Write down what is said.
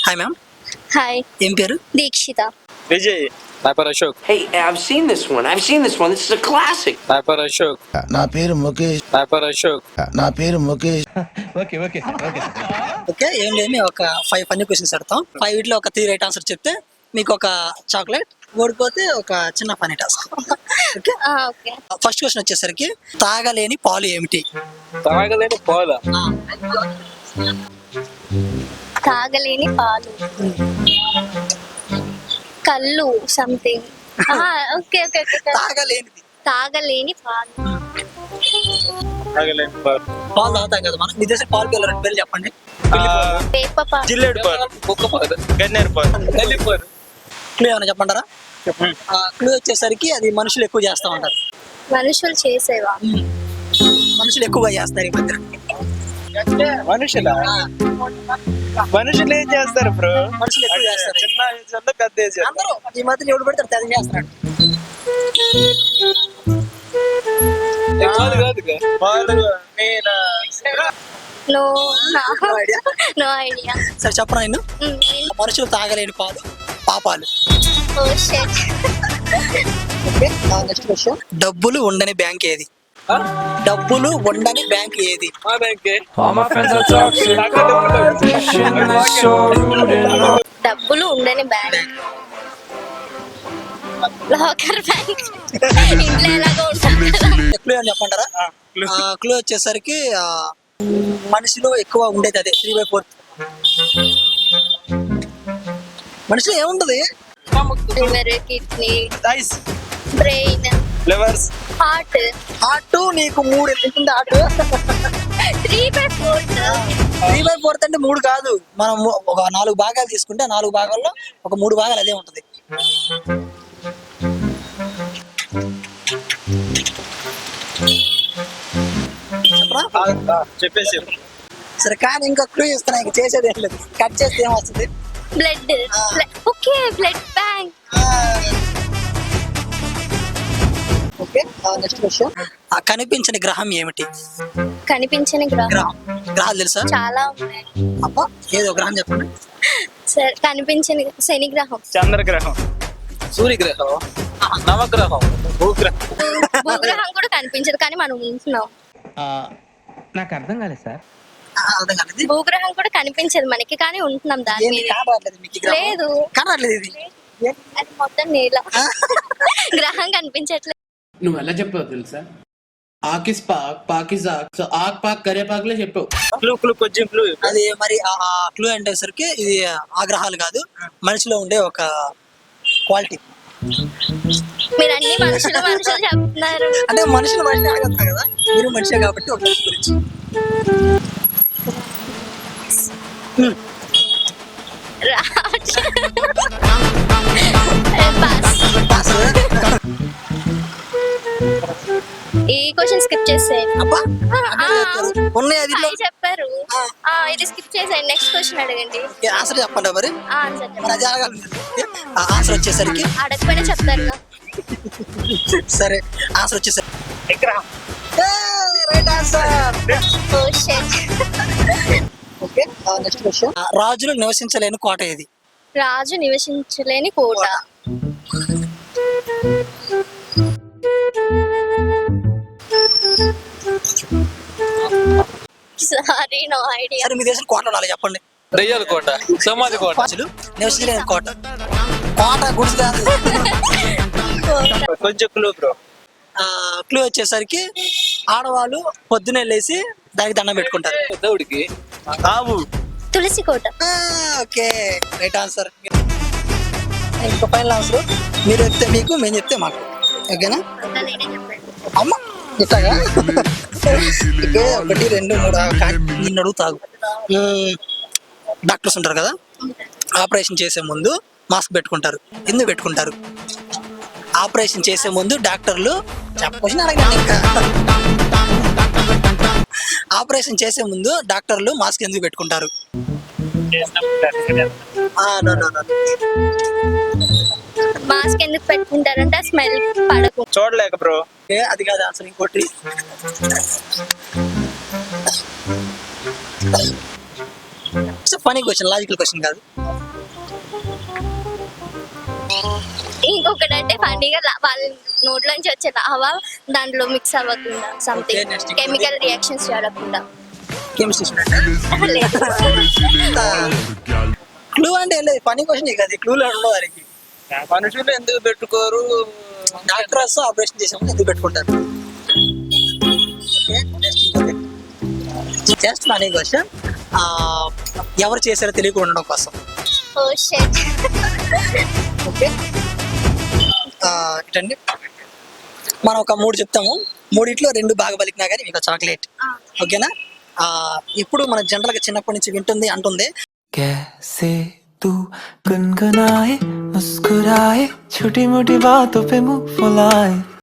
Hi ma'am. Hi, ఏం పేరు? Dikshita. Vijay. Paper Ashok. Hey, I've seen this one. This is a classic. Paper Ashok. నా పేరు Mukesh. Paper Ashok. నా పేరు ముఖేష్. ఓకే, ఏం లేదు, మేము ఒక 5 ఫన్నీ క్వశ్చన్స్ అడతాం. 5 వీటిలో ఒక 3 రైట్ ఆన్సర్ చెప్తే మీకు ఒక చాక్లెట్, ఓడిపోతే ఒక చిన్న funny task. Okay, okay. First question వచ్చేసరికి తాగలేని పాలు ఏమిటి? తాగలేని పాల. తాగలేని పాలు, కళ్ళు, సంథింగ్. Okay okay okay. తాగలేనిది. తాగలేని పాలు, తాగలేని పాలు. పాలు తాగుతాం కదా మనం. మీ దేశం పాలు పేర్లు 2 పేర్లు చెప్పండి. వేప పాలు, జిల్లేడు పాలు, కుక్క పాలు, గన్నేరు పాలు, తల్లి పాలు. క్లూ ఏమైనా చెప్పంటారా? క్లూ వచ్చేసరికి అది మనుషులు ఎక్కువ చేస్తూ ఉంటారు. మనుషులు చేసేవా? మనుషులు ఎక్కువగా చేస్తారు ఈ మధ్య. మనుషులా? మనుషులు ఏం చేస్తారు బ్రో? మనుషులు ఎక్కువ చేస్తారు. చిన్న ఏజ్ వల్ల పెద్ద ఏజ్. అందరూ ఈ మధ్య ఎవడు పెడతారు అది చేస్తున్నాడు. No no idea. సరే చెప్పరా నేను. మనుషులు తాగలేని పాలు పాపాలు. Oh shit. Okay, next question. డబ్బులు ఉండని బ్యాంక్ ఏది? డబ్బులు ఉండని బ్యాంక్ ఏది? మా బ్యాంకే. డబ్బులు ఉండని బ్యాంక్, లాకర్ బ్యాంక్. ఇంట్లో ఎలాగో ఉంటుంది కదా. క్లూ అని చెప్పంటారా? క్లూ వచ్చేసరికి మనిషిలో ఎక్కువ ఉండేది అదే 3/4. మనిషిలో ఏముంటది? Liver, kidney, ice, brain, levers, heart. Heart నీకు 3 ఉంటుంది. హార్ట్ 3/4. 3/4 అంటే 3 కాదు. మనం ఒక 4 భాగాలు తీసుకుంటే 4 భాగాల్లో ఒక 3 భాగాలు అదే ఉంటది. చెప్పేసి. సరే, కానీ ఇంకా క్లూ ఇస్తున్నా, ఇంకా చేసేది ఏం లేదు. కట్ చేస్తే ఏం వస్తుంది? Blood. Okay, blood bank. Okay, next question. కనిపించని గ్రహం ఏమిటి? కనిపించని గ్రహం గ్రహాలు తెలుసా? చాలా ఉన్నాయి. అబ్బా, ఏదో గ్రహం చెప్పండి. సరే, కనిపించని శని గ్రహం, చంద్రగ్రహం, సూర్యగ్రహం, నవగ్రహం, భూగ్రహం. భూగ్రహం కూడా కనిపించదు కానీ మనం ఉంటున్నాం. నాకు అర్థం కాలేదు సార్. అర్థం కాలేదు. భూగ్రహం కూడా కనిపించదు మనకి కానీ ఉంటున్నాం దాని ఏంది మీద. కానరాట్లేదు మీకు ఈ గ్రహం? లేదు, కానరాట్లేదు ఇది. అది మొత్తం నీళ్ళ. గ్రహం కనిపించట్లేదు. నువ్వు ఎలా చెప్పావు తెలుసా? ఆకిస్ పాక్ పాకిజాక్, సో ఆక్ పాక్ కరేపాకులే చెప్పావు. క్లూ కొంచెం క్లూ. అది మరి ఆ క్లూ అంటే ఇది ఆ గ్రహాలు కాదు, మనిషిలో ఉండే ఒక క్వాలిటీ. మీరు అన్ని మనుషులు మనుషులు చెప్తున్నారు. అంటే మనుషులు అడగతా కదా, మీరు మనిషే కాబట్టి ఒక మనిషి గురించి. పాస్. ఈ క్వశ్చన్ స్కిప్ చేసేయండి. అబ్బా, ఉన్నాయి అది. హాయ్ చెప్పారు. ఇది స్కిప్ చేసేయండి. నెక్స్ట్ క్వశ్చన్ అడగండి. ఆన్సర్ చెప్పండి మరి. ఆన్సర్ మరి అది అడగాలి. ఆన్సర్ వచ్చేసరికి అడగకపోయినా చెప్తారు. సరే, ఆన్సర్ వచ్చేసరికి right answer. Oh shit. Okay, next question. రాజులు నివసించలేని కోట ఏది? రాజు నివసించలేని కోట. Sorry, no idea. సరే, మీ దేశం కోటలు అలా చెప్పండి. దయ్యాల కోట, సమాధి కోట. రాజులు నివసించలేని కోట. కోట గుడిసి కాదు. కొంచెం క్లూ బ్రో. క్లూ వచ్చేసరికి ఆడవాళ్ళు పొద్దునే లేసి దానికి దండం పెట్టుకుంటారు. దేవుడికి ఆవు. తులసి కోట. Okay, right answer. ఇంకో ఫైనల్ ఆన్సర్. మీరు చెప్తే మీకు, మేము చెప్తే మాకు. ఓకేనా? అమ్మ ఇట్లాగా. ఓకే, 1 2 3 నిన్ను అడుగుతాగు. డాక్టర్స్ ఉంటారు కదా, ఆపరేషన్ చేసే ముందు మాస్క్ పెట్టుకుంటారు. ఎందుకు పెట్టుకుంటారు? ఆపరేషన్ చేసే ముందు డాక్టర్లు ఆపరేషన్ చేసే ముందు డాక్టర్లు మాస్క్ ఎందుకు పెట్టుకుంటారు? మాస్క్ ఎందుకు పెట్టుకుంటారంటే స్మెల్ పడకు. చూడలేక బ్రో. అది కాదు ఆన్సర్. ఇంకోటి ఫనీ క్వశ్చన్, లాజికల్ క్వశ్చన్ కాదు. ఇంకొకటి అంటే ఫన్నీగా వాళ్ళ నోట్లోంచి వచ్చే హవా దాంట్లో మిక్స్ అవ్వకుండా Okay, something next. Chemical reactions జరగకుండా. Chemistry student. క్లూ అంటే ఏం లేదు, ఫనీ క్వశ్చన్ కదా, క్లూలు ఉండవు దానికి. మనుషులు ఎందుకు పెట్టుకోరు? డాక్టర్స్ ఆపరేషన్ చేసాము ఎందుకు పెట్టుకుంటారు? Just funny question. ఎవరు చేశారో తెలియకుండా ఉండడం కోసం. ఓ షట్. ఓకే, ఇటండి మనం ఒక 3 చెప్తాము, 3 2 బాగా పలికినా కానీ మీకు చాక్లెట్. ఓకేనా? ఇప్పుడు మన జనరల్ గా చిన్నప్పటి నుంచి వింటుంది అంటుంది. कैसे तू गुनगुनाए मुस्कुराए छोटी मोटी बातों पे मुंह फुलाए